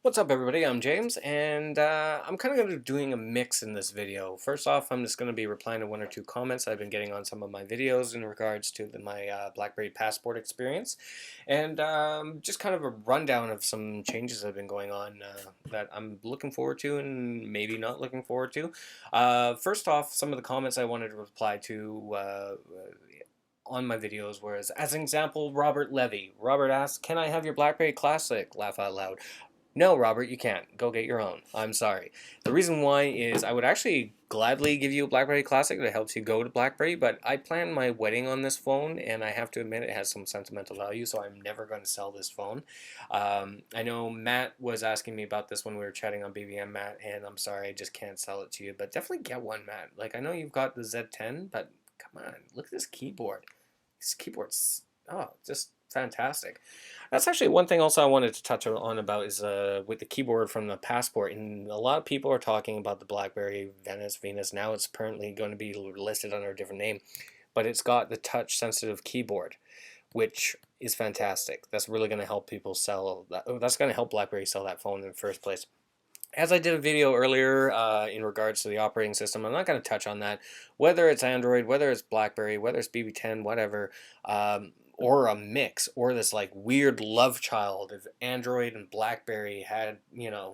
What's up, everybody? I'm James, and I'm kind of going to be doing a mix in this video. First off, I'm just going to be replying to one or two comments I've been getting on some of my videos in regards to my BlackBerry Passport experience, and just kind of a rundown of some changes that have been going on that I'm looking forward to and maybe not looking forward to. First off, some of the comments I wanted to reply to on my videos was, as an example, Robert Levy. Robert asked, "Can I have your BlackBerry Classic?" Laugh out loud. No, Robert, you can't. Go get your own. I'm sorry. The reason why is I would actually gladly give you a BlackBerry Classic that helps you go to BlackBerry, but I plan my wedding on this phone, and I have to admit it has some sentimental value, so I'm never going to sell this phone. I know Matt was asking me about this when we were chatting on BBM, Matt, and I'm sorry, I just can't sell it to you, but definitely get one, Matt. Like, I know you've got the Z10, but come on, look at this keyboard. This keyboard's, oh, just fantastic. That's actually one thing also I wanted to touch on about is with the keyboard from the Passport. And a lot of people are talking about the BlackBerry Venus. Now it's apparently going to be listed under a different name, but it's got the touch sensitive keyboard, which is fantastic. That's really going to help people sell that. That's going to help BlackBerry sell that phone in the first place. As I did a video earlier in regards to the operating system, I'm not going to touch on that. Whether it's Android, whether it's BlackBerry, whether it's BB10, whatever, or a mix, or this like weird love child of Android and BlackBerry had,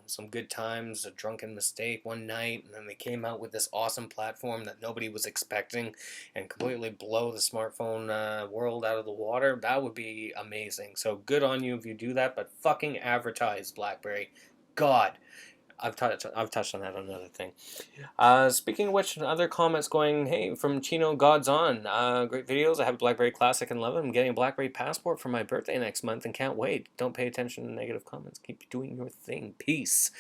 some good times, a drunken mistake one night, and then they came out with this awesome platform that nobody was expecting and completely blow the smartphone world out of the water. That would be amazing. So good on you if you do that, but fucking advertise BlackBerry. God. I've touched on that another thing. Speaking of which, other comments going, hey, from Chino Gods On. Great videos. I have a BlackBerry Classic and love it. I'm getting a BlackBerry Passport for my birthday next month and can't wait. Don't pay attention to negative comments. Keep doing your thing. Peace.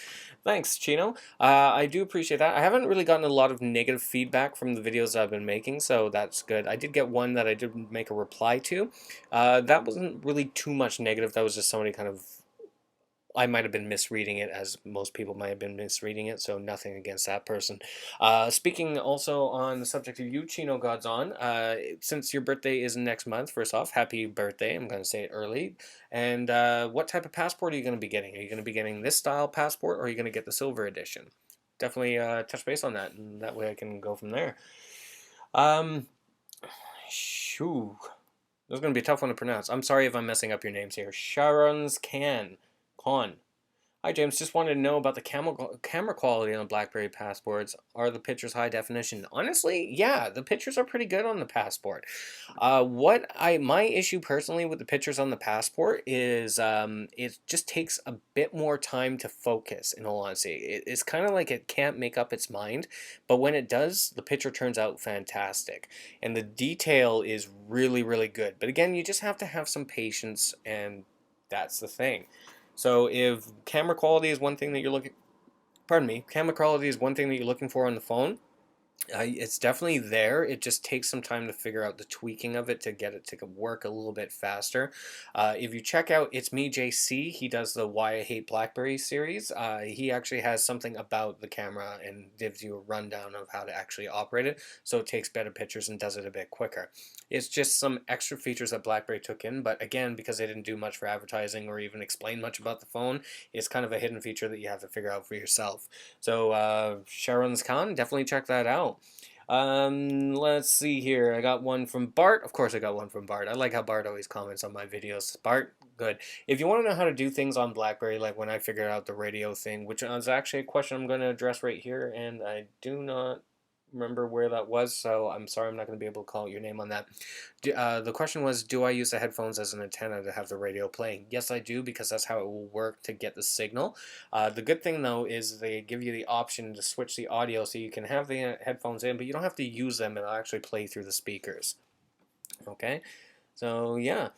Thanks, Chino. I do appreciate that. I haven't really gotten a lot of negative feedback from the videos I've been making, so that's good. I did get one that I did make a reply to. That wasn't really too much negative. That was just somebody kind of I might have been misreading it, as most people might have been misreading it, so nothing against that person. Speaking also on the subject of you, Chino Gods On, since your birthday is next month, first off, happy birthday. I'm going to say it early. And what type of passport are you going to be getting? Are you going to be getting this style passport, or are you going to get the silver edition? Definitely touch base on that, and that way I can go from there. Shoo. This is going to be a tough one to pronounce. I'm sorry if I'm messing up your names here. Sharon's Con. Hi James, just wanted to know about the camera quality on BlackBerry Passports. Are the pictures high definition? Honestly, yeah, the pictures are pretty good on the Passport. My issue personally with the pictures on the Passport is it just takes a bit more time to focus. In all honesty, it's kind of like it can't make up its mind, but when it does, the picture turns out fantastic, and the detail is really really good. But again, you just have to have some patience, and that's the thing. So if camera quality is one thing that you're looking, pardon me, camera quality is one thing that you're looking for on the phone, it's definitely there. It just takes some time to figure out the tweaking of it to get it to work a little bit faster. If you check out It's Me JC, he does the Why I Hate BlackBerry series. He actually has something about the camera and gives you a rundown of how to actually operate it, so it takes better pictures and does it a bit quicker. It's just some extra features that BlackBerry took in, but again, because they didn't do much for advertising or even explain much about the phone, it's kind of a hidden feature that you have to figure out for yourself. So Sharon's Khan, definitely check that out. Let's see here. I got one from Bart. Of course I got one from Bart. I like how Bart always comments on my videos. Bart, good. If you want to know how to do things on BlackBerry, like when I figured out the radio thing, which is actually a question I'm going to address right here, and I do not remember where that was, so I'm sorry I'm not going to be able to call out your name on that. The question was, do I use the headphones as an antenna to have the radio playing? Yes, I do, because that's how it will work to get the signal. The good thing, though, is they give you the option to switch the audio so you can have the headphones in, but you don't have to use them. It'll actually play through the speakers. Okay, so yeah.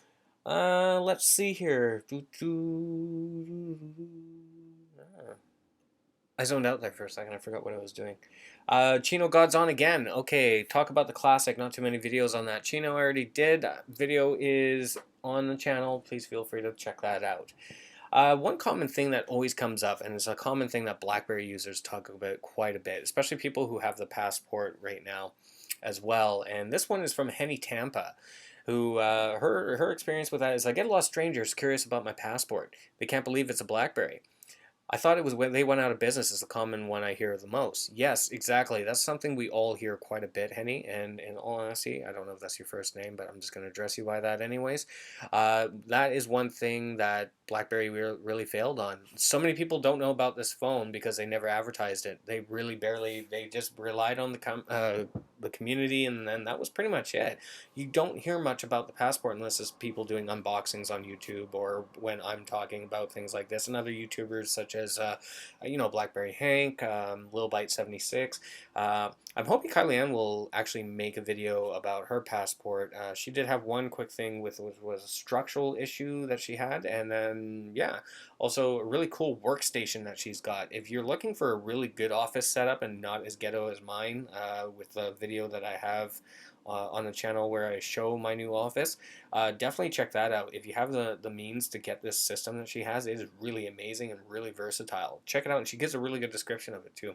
Let's see here. I zoned out there for a second. I forgot what I was doing. Chino God's on again. Okay, talk about the classic. Not too many videos on that. Chino, I already did. Video is on the channel. Please feel free to check that out. One common thing that always comes up, and it's a common thing that BlackBerry users talk about quite a bit, especially people who have the Passport right now as well. And this one is from Henny Tampa, who her experience with that is, I get a lot of strangers curious about my Passport. They can't believe it's a BlackBerry. I thought it was when they went out of business is the common one I hear the most. Yes, exactly. That's something we all hear quite a bit, Henny. And in all honesty, I don't know if that's your first name, but I'm just going to address you by that anyways. That is one thing that BlackBerry really failed on. So many people don't know about this phone because they never advertised it. They really barely. They just relied on the community, and then that was pretty much it. You don't hear much about the Passport unless it's people doing unboxings on YouTube or when I'm talking about things like this and other YouTubers such as BlackBerry Hank, Lil Byte 76. I'm hoping Kylie Ann will actually make a video about her Passport. She did have one quick thing with which was a structural issue that she had, and then yeah, also a really cool workstation that she's got. If you're looking for a really good office setup and not as ghetto as mine, with the video that I have on the channel where I show my new office, definitely check that out. If you have the means to get this system that she has, it is really amazing and really versatile. Check it out, and she gives a really good description of it too.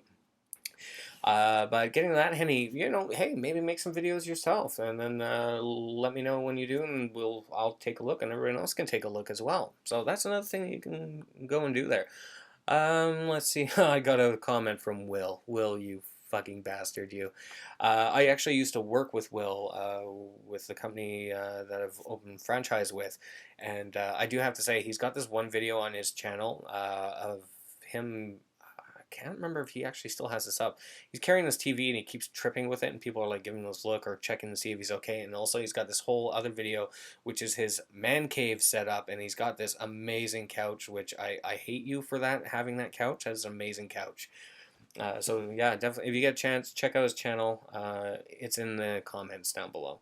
But getting that, Henny, hey, maybe make some videos yourself, and then let me know when you do, and I'll take a look, and everyone else can take a look as well. So that's another thing that you can go and do there. Let's see. I got a comment from Will. Will, you fucking bastard, you. I actually used to work with Will, with the company that I've opened franchise with, and I do have to say he's got this one video on his channel of him. I can't remember if he actually still has this up. He's carrying this TV and he keeps tripping with it, and people are like giving him this look or checking to see if he's okay. And also, he's got this whole other video, which is his man cave setup, and he's got this amazing couch, which I hate you for that, having that couch. That's an amazing couch. So yeah, definitely, if you get a chance, check out his channel. It's in the comments down below.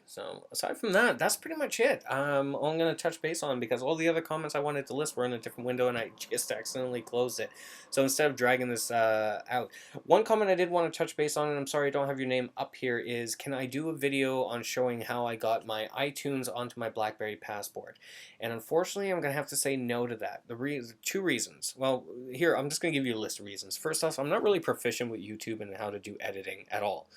So aside from that, that's pretty much it. All I'm going to touch base on, because all the other comments I wanted to list were in a different window and I just accidentally closed it. So instead of dragging this out, one comment I did want to touch base on, and I'm sorry I don't have your name up here, is can I do a video on showing how I got my iTunes onto my BlackBerry Passport? And unfortunately, I'm going to have to say no to that. Two reasons. Well, here, I'm just going to give you a list of reasons. First off, I'm not really proficient with YouTube and how to do editing at all.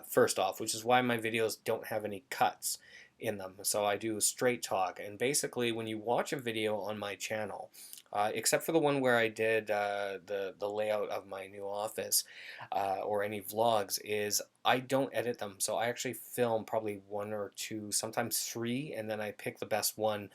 First off, which is why my videos don't have any cuts in them. So I do straight talk. And basically, when you watch a video on my channel, except for the one where I did the layout of my new office or any vlogs, is I don't edit them. So I actually film probably one or two, sometimes three, and then I pick the best one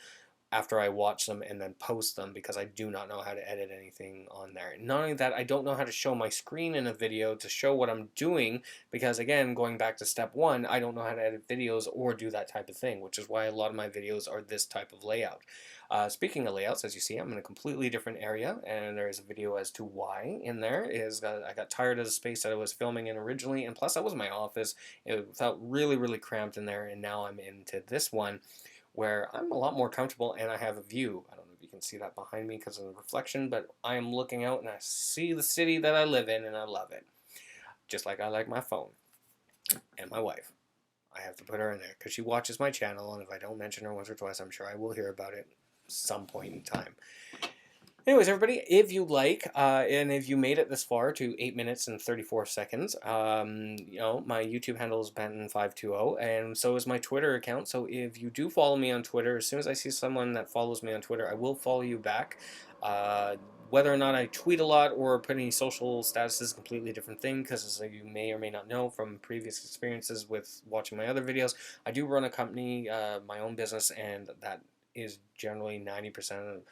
after I watch them and then post them, because I do not know how to edit anything on there. Not only that, I don't know how to show my screen in a video to show what I'm doing, because again, going back to step one, I don't know how to edit videos or do that type of thing, which is why a lot of my videos are this type of layout. Speaking of layouts, as you see, I'm in a completely different area, and there's a video as to why in there. I got tired of the space that I was filming in originally, and plus that was my office. It felt really, really cramped in there, and now I'm into this one where I'm a lot more comfortable and I have a view. I don't know if you can see that behind me because of the reflection, but I am looking out and I see the city that I live in and I love it. Just like I like my phone and my wife. I have to put her in there because she watches my channel, and if I don't mention her once or twice, I'm sure I will hear about it some point in time. Anyways, everybody, if you like, and if you made it this far to 8 minutes and 34 seconds, my YouTube handle is Benton520, and so is my Twitter account. So if you do follow me on Twitter, as soon as I see someone that follows me on Twitter, I will follow you back. Whether or not I tweet a lot or put any social status is a completely different thing, because as you may or may not know from previous experiences with watching my other videos, I do run a company, my own business, and that is generally 90%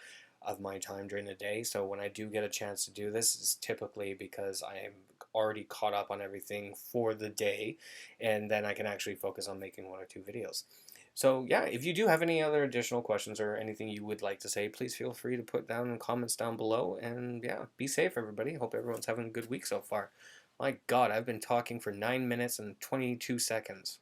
of my time during the day. So when I do get a chance to do this, it's typically because I am already caught up on everything for the day, and then I can actually focus on making one or two videos. So yeah, if you do have any other additional questions or anything you would like to say, please feel free to put down in the comments down below. And yeah, be safe, everybody. Hope everyone's having a good week so far. My God, I've been talking for 9 minutes and 22 seconds.